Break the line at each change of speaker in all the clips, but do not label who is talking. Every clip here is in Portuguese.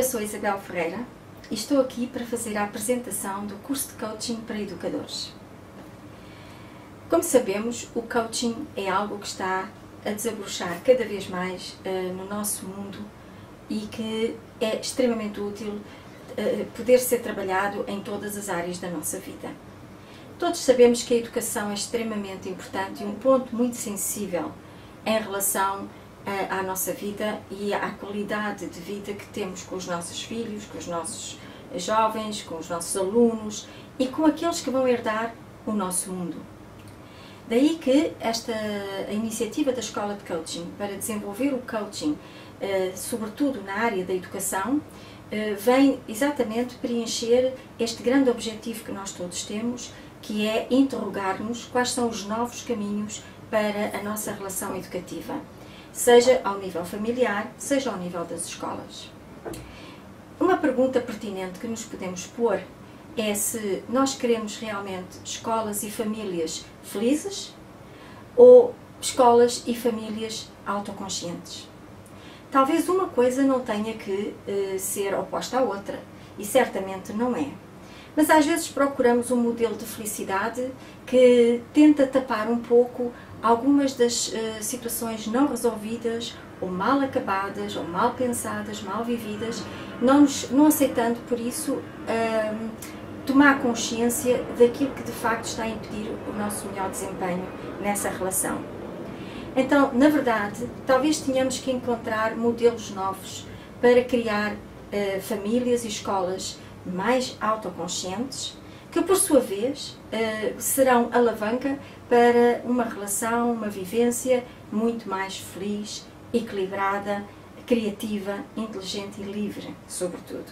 sou Isabel Ferreira e estou aqui para fazer a apresentação do curso de Coaching para Educadores. Como sabemos, o coaching é algo que está a desabrochar cada vez mais no nosso mundo e que é extremamente útil poder ser trabalhado em todas as áreas da nossa vida. Todos sabemos que a educação é extremamente importante e um ponto muito sensível em relação à nossa vida e à qualidade de vida que temos com os nossos filhos, com os nossos jovens, com os nossos alunos e com aqueles que vão herdar o nosso mundo. Daí que a iniciativa da Escola de Coaching para desenvolver o coaching, sobretudo na área da educação, vem exatamente preencher este grande objetivo que nós todos temos, que é interrogar-nos quais são os novos caminhos para a nossa relação educativa, seja ao nível familiar, seja ao nível das escolas. Uma pergunta pertinente que nos podemos pôr é se nós queremos realmente escolas e famílias felizes ou escolas e famílias autoconscientes. Talvez uma coisa não tenha que ser oposta à outra, e certamente não é. Mas às vezes procuramos um modelo de felicidade que tenta tapar um pouco algumas das situações não resolvidas, ou mal acabadas, ou mal pensadas, mal vividas, não aceitando por isso tomar consciência daquilo que de facto está a impedir o nosso melhor desempenho nessa relação. Então, na verdade, talvez tenhamos que encontrar modelos novos para criar famílias e escolas mais autoconscientes, que por sua vez serão alavanca para uma relação, uma vivência muito mais feliz, equilibrada, criativa, inteligente e livre, sobretudo.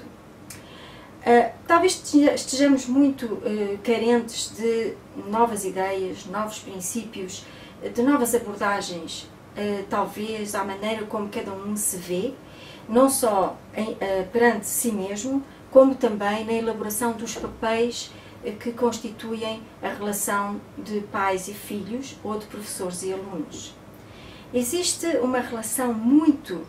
Talvez estejamos muito carentes de novas ideias, novos princípios, de novas abordagens, talvez à maneira como cada um se vê, não só perante si mesmo, como também na elaboração dos papéis que constituem a relação de pais e filhos ou de professores e alunos. Existe uma relação muito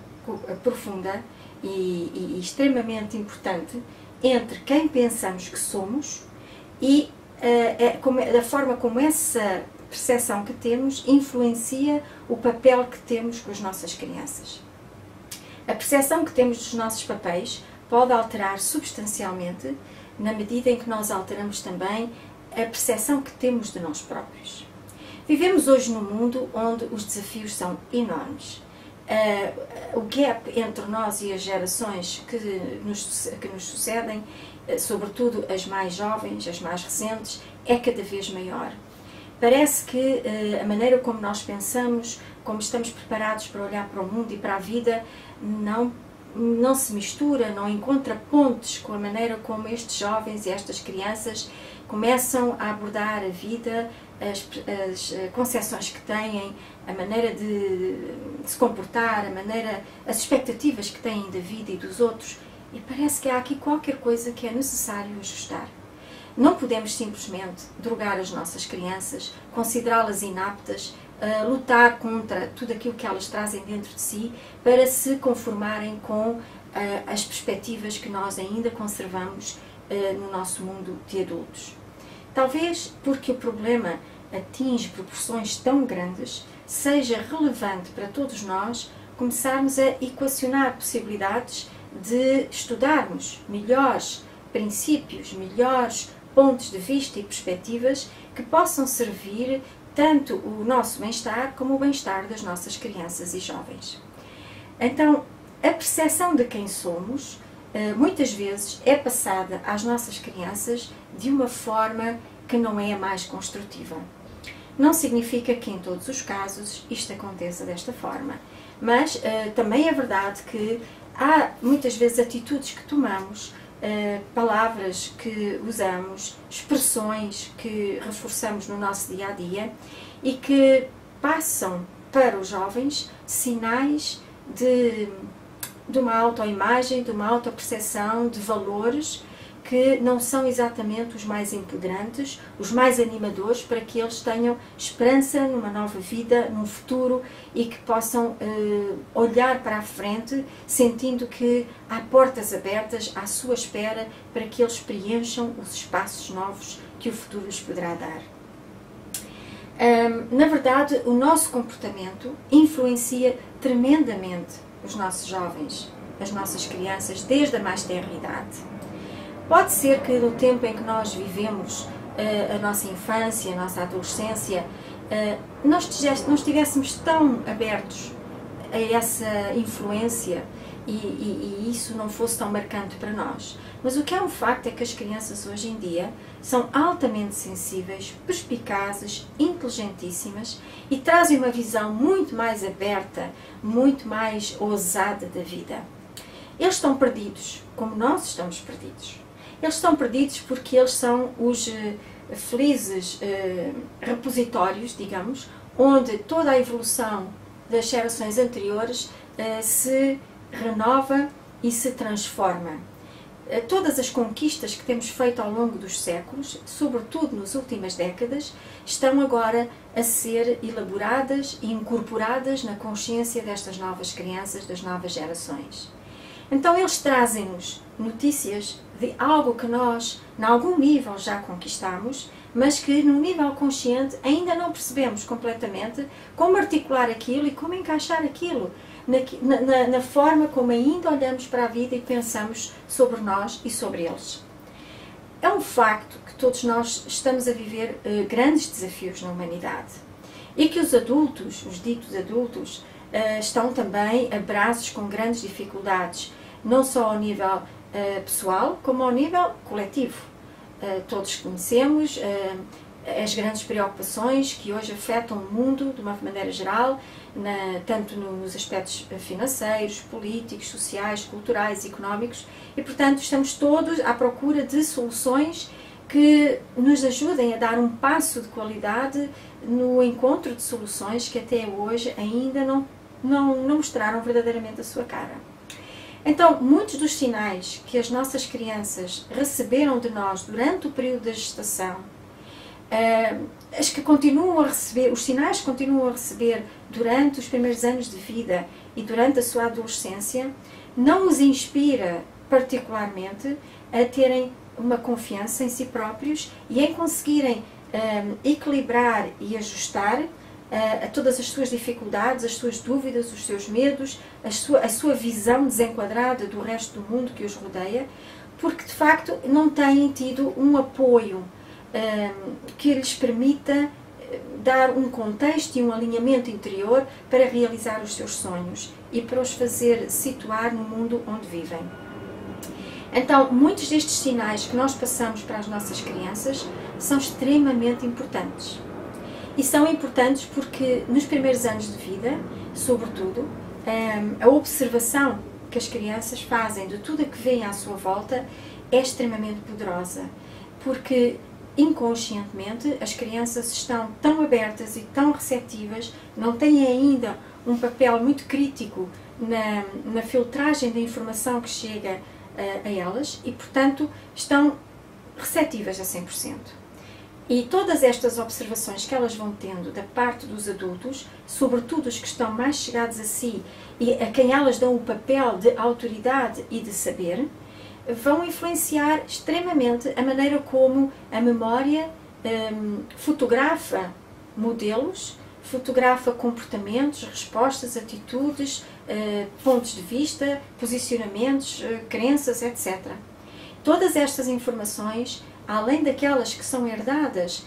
profunda e extremamente importante entre quem pensamos que somos e da forma como essa percepção que temos influencia o papel que temos com as nossas crianças. A percepção que temos dos nossos papéis pode alterar substancialmente na medida em que nós alteramos também a percepção que temos de nós próprios. Vivemos hoje num mundo onde os desafios são enormes. O gap entre nós e as gerações que nos sucedem, sobretudo as mais jovens, as mais recentes, é cada vez maior. Parece que a maneira como nós pensamos, como estamos preparados para olhar para o mundo e para a vida, não se mistura, não encontra pontes com a maneira como estes jovens e estas crianças começam a abordar a vida, as concepções que têm, a maneira de se comportar, as expectativas que têm da vida e dos outros, e parece que há aqui qualquer coisa que é necessário ajustar. Não podemos simplesmente drogar as nossas crianças, considerá-las inaptas, lutar contra tudo aquilo que elas trazem dentro de si para se conformarem com as perspectivas que nós ainda conservamos no nosso mundo de adultos. Talvez porque o problema atinge proporções tão grandes, seja relevante para todos nós começarmos a equacionar possibilidades de estudarmos melhores princípios, melhores pontos de vista e perspectivas que possam servir tanto o nosso bem-estar como o bem-estar das nossas crianças e jovens. Então, a percepção de quem somos, muitas vezes, é passada às nossas crianças de uma forma que não é a mais construtiva. Não significa que em todos os casos isto aconteça desta forma, mas também é verdade que há muitas vezes atitudes que tomamos, palavras que usamos, expressões que reforçamos no nosso dia-a-dia e que passam para os jovens sinais de uma autoimagem, de uma autoperceção, de valores que não são exatamente os mais empoderantes, os mais animadores, para que eles tenham esperança numa nova vida, num futuro, e que possam olhar para a frente sentindo que há portas abertas à sua espera para que eles preencham os espaços novos que o futuro lhes poderá dar. Na verdade, o nosso comportamento influencia tremendamente os nossos jovens, as nossas crianças, desde a mais tenra idade. Pode ser que no tempo em que nós vivemos a nossa infância, a nossa adolescência, nós estivéssemos tão abertos a essa influência e isso não fosse tão marcante para nós. Mas o que é um facto é que as crianças hoje em dia são altamente sensíveis, perspicazes, inteligentíssimas e trazem uma visão muito mais aberta, muito mais ousada da vida. Eles estão perdidos, como nós estamos perdidos. Eles estão perdidos porque eles são os felizes repositórios, digamos, onde toda a evolução das gerações anteriores se renova e se transforma. Todas as conquistas que temos feito ao longo dos séculos, sobretudo nas últimas décadas, estão agora a ser elaboradas e incorporadas na consciência destas novas crianças, das novas gerações. Então eles trazem-nos notícias de algo que nós, em algum nível, já conquistamos, mas que, no nível consciente, ainda não percebemos completamente como articular aquilo e como encaixar aquilo na forma como ainda olhamos para a vida e pensamos sobre nós e sobre eles. É um facto que todos nós estamos a viver grandes desafios na humanidade e que os adultos, os ditos adultos, estão também a braços com grandes dificuldades, não só ao nível pessoal, como ao nível coletivo. Todos conhecemos as grandes preocupações que hoje afetam o mundo de uma maneira geral, tanto nos aspectos financeiros, políticos, sociais, culturais, económicos, e portanto estamos todos à procura de soluções que nos ajudem a dar um passo de qualidade no encontro de soluções que até hoje ainda não mostraram verdadeiramente a sua cara. Então, muitos dos sinais que as nossas crianças receberam de nós durante o período da gestação, os sinais que continuam a receber durante os primeiros anos de vida e durante a sua adolescência, não os inspira particularmente a terem uma confiança em si próprios e em conseguirem equilibrar e ajustar a todas as suas dificuldades, as suas dúvidas, os seus medos, a sua visão desenquadrada do resto do mundo que os rodeia, porque de facto não têm tido um apoio que lhes permita dar um contexto e um alinhamento interior para realizar os seus sonhos e para os fazer situar no mundo onde vivem. Então, muitos destes sinais que nós passamos para as nossas crianças são extremamente importantes. E são importantes porque nos primeiros anos de vida, sobretudo, a observação que as crianças fazem de tudo o que vem à sua volta é extremamente poderosa, porque inconscientemente as crianças estão tão abertas e tão receptivas, não têm ainda um papel muito crítico na filtragem da informação que chega a elas e, portanto, estão receptivas a 100%. E todas estas observações que elas vão tendo da parte dos adultos, sobretudo os que estão mais chegados a si e a quem elas dão o papel de autoridade e de saber, vão influenciar extremamente a maneira como a memória fotografa modelos, fotografa comportamentos, respostas, atitudes, pontos de vista, posicionamentos, crenças, etc. Todas estas informações, além daquelas que são herdadas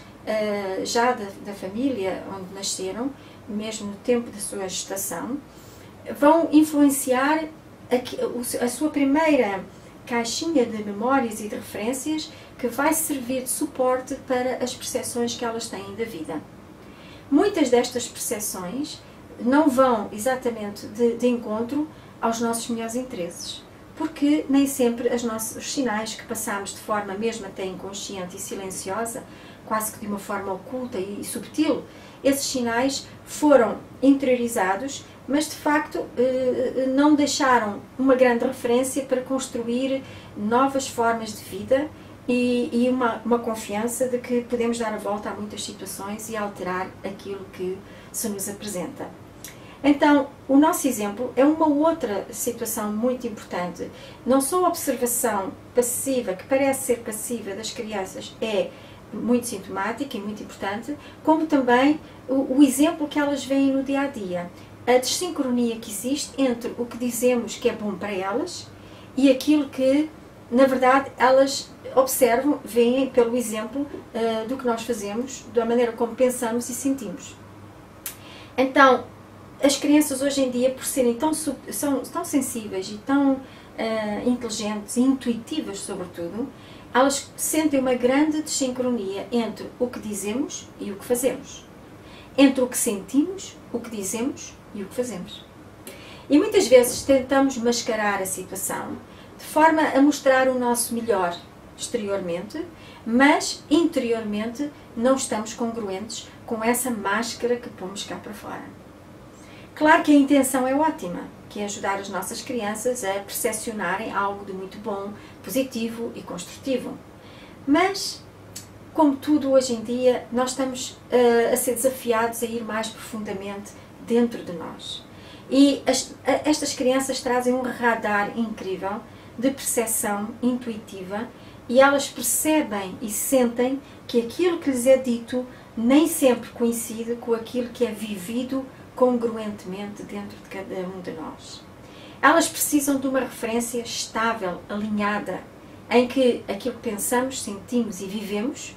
já da família onde nasceram, mesmo no tempo da sua gestação, vão influenciar a sua primeira caixinha de memórias e de referências que vai servir de suporte para as percepções que elas têm da vida. Muitas destas percepções não vão exatamente de encontro aos nossos melhores interesses, porque nem sempre os sinais que passamos de forma mesmo até inconsciente e silenciosa, quase que de uma forma oculta e subtil, esses sinais foram interiorizados mas de facto não deixaram uma grande referência para construir novas formas de vida e uma confiança de que podemos dar a volta a muitas situações e alterar aquilo que se nos apresenta. Então, o nosso exemplo é uma outra situação muito importante. Não só a observação passiva, que parece ser passiva das crianças, é muito sintomática e muito importante, como também o exemplo que elas veem no dia a dia. A desincronia que existe entre o que dizemos que é bom para elas e aquilo que, na verdade, elas observam, veem pelo exemplo do que nós fazemos, da maneira como pensamos e sentimos. Então, as crianças hoje em dia, por serem tão sensíveis e tão inteligentes e intuitivas, sobretudo, elas sentem uma grande desincronia entre o que dizemos e o que fazemos. Entre o que sentimos, o que dizemos e o que fazemos. E muitas vezes tentamos mascarar a situação de forma a mostrar o nosso melhor exteriormente, mas interiormente não estamos congruentes com essa máscara que pomos cá para fora. Claro que a intenção é ótima, que é ajudar as nossas crianças a percepcionarem algo de muito bom, positivo e construtivo. Mas, como tudo hoje em dia, nós estamos a ser desafiados a ir mais profundamente dentro de nós. E estas crianças trazem um radar incrível de percepção intuitiva e elas percebem e sentem que aquilo que lhes é dito nem sempre coincide com aquilo que é vivido congruentemente dentro de cada um de nós. Elas precisam de uma referência estável, alinhada, em que aquilo que pensamos, sentimos e vivemos,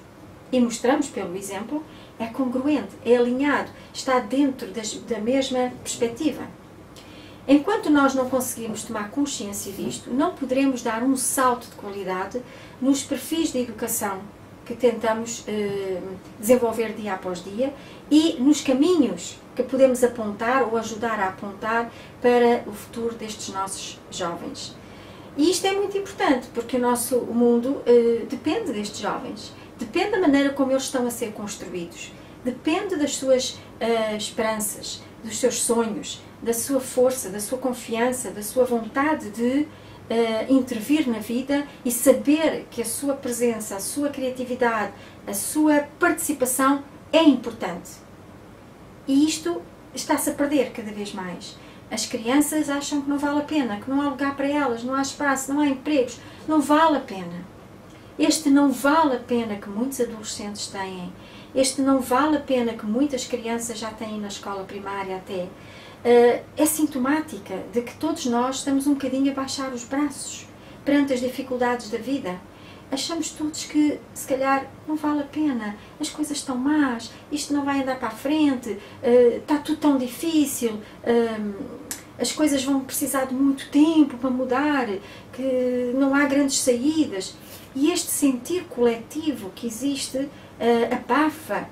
e mostramos pelo exemplo, é congruente, é alinhado, está dentro da mesma perspectiva. Enquanto nós não conseguirmos tomar consciência disto, não poderemos dar um salto de qualidade nos perfis de educação que tentamos desenvolver dia após dia e nos caminhos que podemos apontar ou ajudar a apontar para o futuro destes nossos jovens. E isto é muito importante porque o nosso mundo depende destes jovens, depende da maneira como eles estão a ser construídos, depende das suas esperanças, dos seus sonhos, da sua força, da sua confiança, da sua vontade de intervir na vida e saber que a sua presença, a sua criatividade, a sua participação é importante. E isto está-se a perder cada vez mais. As crianças acham que não vale a pena, que não há lugar para elas, não há espaço, não há empregos, não vale a pena. Este não vale a pena que muitos adolescentes têm, este não vale a pena que muitas crianças já têm na escola primária até, é sintomática de que todos nós estamos um bocadinho a baixar os braços perante as dificuldades da vida. Achamos todos que, se calhar, não vale a pena, as coisas estão más, isto não vai andar para a frente, está tudo tão difícil, as coisas vão precisar de muito tempo para mudar, que não há grandes saídas. E este sentir coletivo que existe abafa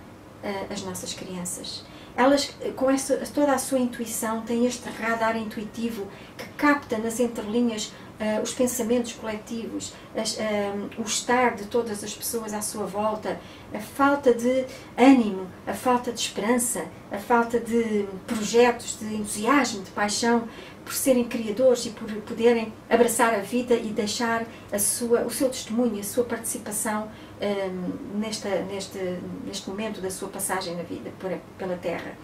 as nossas crianças. Elas, com toda a sua intuição, têm este radar intuitivo que capta nas entrelinhas os pensamentos coletivos, o estar de todas as pessoas à sua volta, a falta de ânimo, a falta de esperança, a falta de projetos, de entusiasmo, de paixão por serem criadores e por poderem abraçar a vida e deixar o seu testemunho, a sua participação neste momento da sua passagem na vida pela Terra.